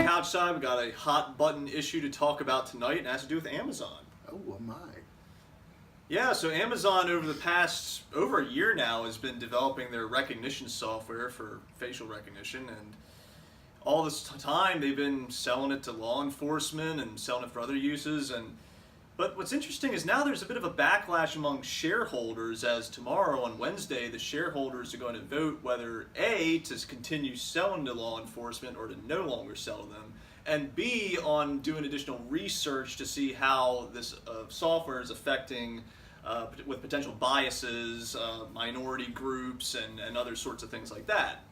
Outside, we got a hot button issue to talk about tonight, and it has to do with Amazon. Oh my. Yeah, so Amazon over the past over a year now has been developing their recognition software for facial recognition, and all this time they've been selling it to law enforcement and selling it for other uses. But what's interesting is now there's a bit of a backlash among shareholders, as tomorrow on Wednesday the shareholders are going to vote whether A, to continue selling to law enforcement or to no longer sell to them, and B, on doing additional research to see how this software is affecting with potential biases, minority groups, and other sorts of things like that.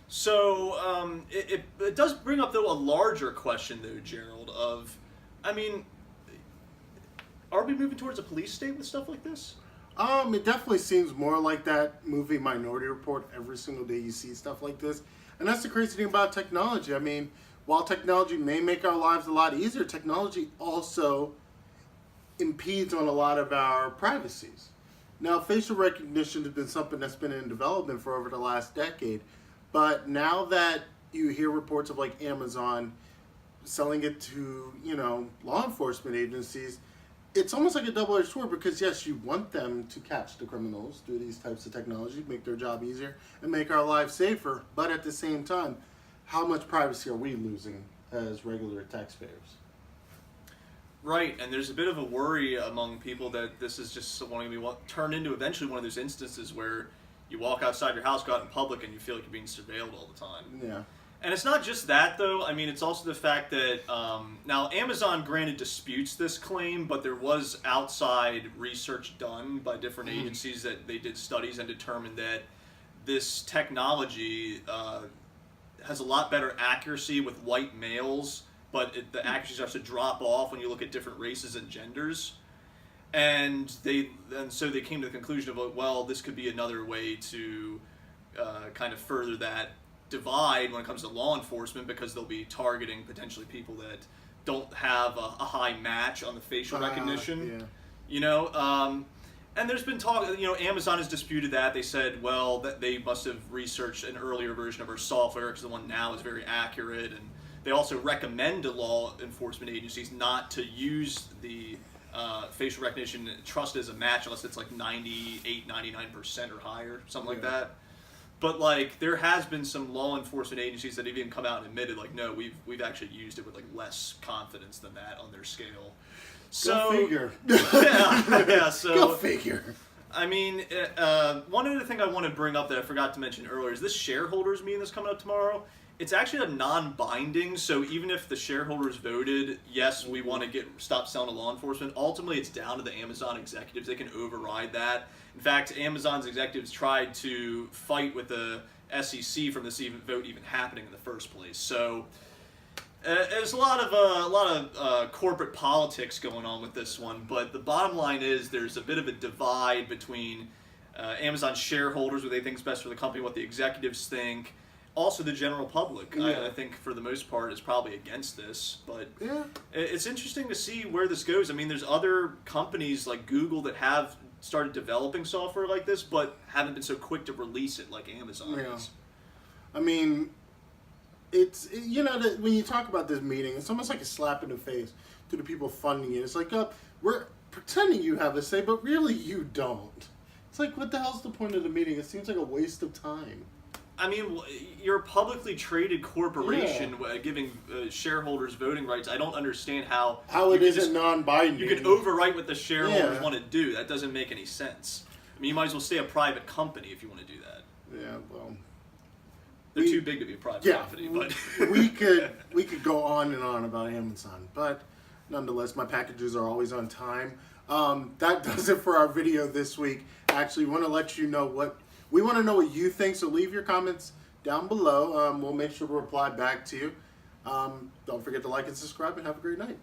So it does bring up, though, a larger question, though, Gerald, of, I mean, are we moving towards a police state with stuff like this? It definitely seems more like that movie Minority Report. Every single day you see stuff like this. And that's the crazy thing about technology. I mean, while technology may make our lives a lot easier, technology also impedes on a lot of our privacies. Now, facial recognition has been something that's been in development for over the last decade. But now that you hear reports of like Amazon selling it to, law enforcement agencies, it's almost like a double-edged sword, because yes, you want them to catch the criminals through these types of technology, make their job easier, and make our lives safer. But at the same time, how much privacy are we losing as regular taxpayers? Right, and there's a bit of a worry among people that this is just going to be turn into eventually one of those instances where you walk outside your house, go out in public, and you feel like you're being surveilled all the time. Yeah. And it's not just that, though. I mean, it's also the fact that, now, Amazon, granted, disputes this claim, but there was outside research done by different agencies that they did studies and determined that this technology has a lot better accuracy with white males, but the accuracy starts to drop off when you look at different races and genders. And so they came to the conclusion of, well, this could be another way to kind of further that divide when it comes to law enforcement, because they'll be targeting potentially people that don't have a high match on the facial recognition. Yeah. And there's been talk, Amazon has disputed that. They said, well, that they must have researched an earlier version of our software, because the one now is very accurate. And they also recommend to law enforcement agencies not to use the facial recognition trust as a match unless it's like 98, 99% or higher, something like that. But like, there has been some law enforcement agencies that have even come out and admitted, like, no, we've actually used it with like less confidence than that on their scale. So, go figure. yeah. So go figure. I mean, one other thing I want to bring up that I forgot to mention earlier is this shareholders meeting that's coming up tomorrow. It's actually a non-binding, so even if the shareholders voted, yes, we want to stop selling to law enforcement, ultimately it's down to the Amazon executives. They can override that. In fact, Amazon's executives tried to fight with the SEC from this vote even happening in the first place. So there's a lot of corporate politics going on with this one, but the bottom line is there's a bit of a divide between Amazon shareholders, what they think is best for the company, what the executives think. Also, the general public, I think, for the most part, is probably against this. But it's interesting to see where this goes. I mean, there's other companies like Google that have started developing software like this, but haven't been so quick to release it like Amazon is. I mean, it's, when you talk about this meeting, it's almost like a slap in the face to the people funding it. It's like, we're pretending you have a say, but really you don't. It's like, what the hell's the point of the meeting? It seems like a waste of time. I mean, you're a publicly traded corporation giving shareholders voting rights. I don't understand how it isn't non-binding. You can overwrite what the shareholders want to do. That doesn't make any sense. I mean, you might as well stay a private company if you want to do that. Yeah, well, they're too big to be a private company. But we could go on and on about Amazon, but nonetheless, my packages are always on time. That does it for our video this week. Actually, want to let you know we want to know what you think, so leave your comments down below. We'll make sure to reply back to you. Don't forget to like and subscribe, and have a great night.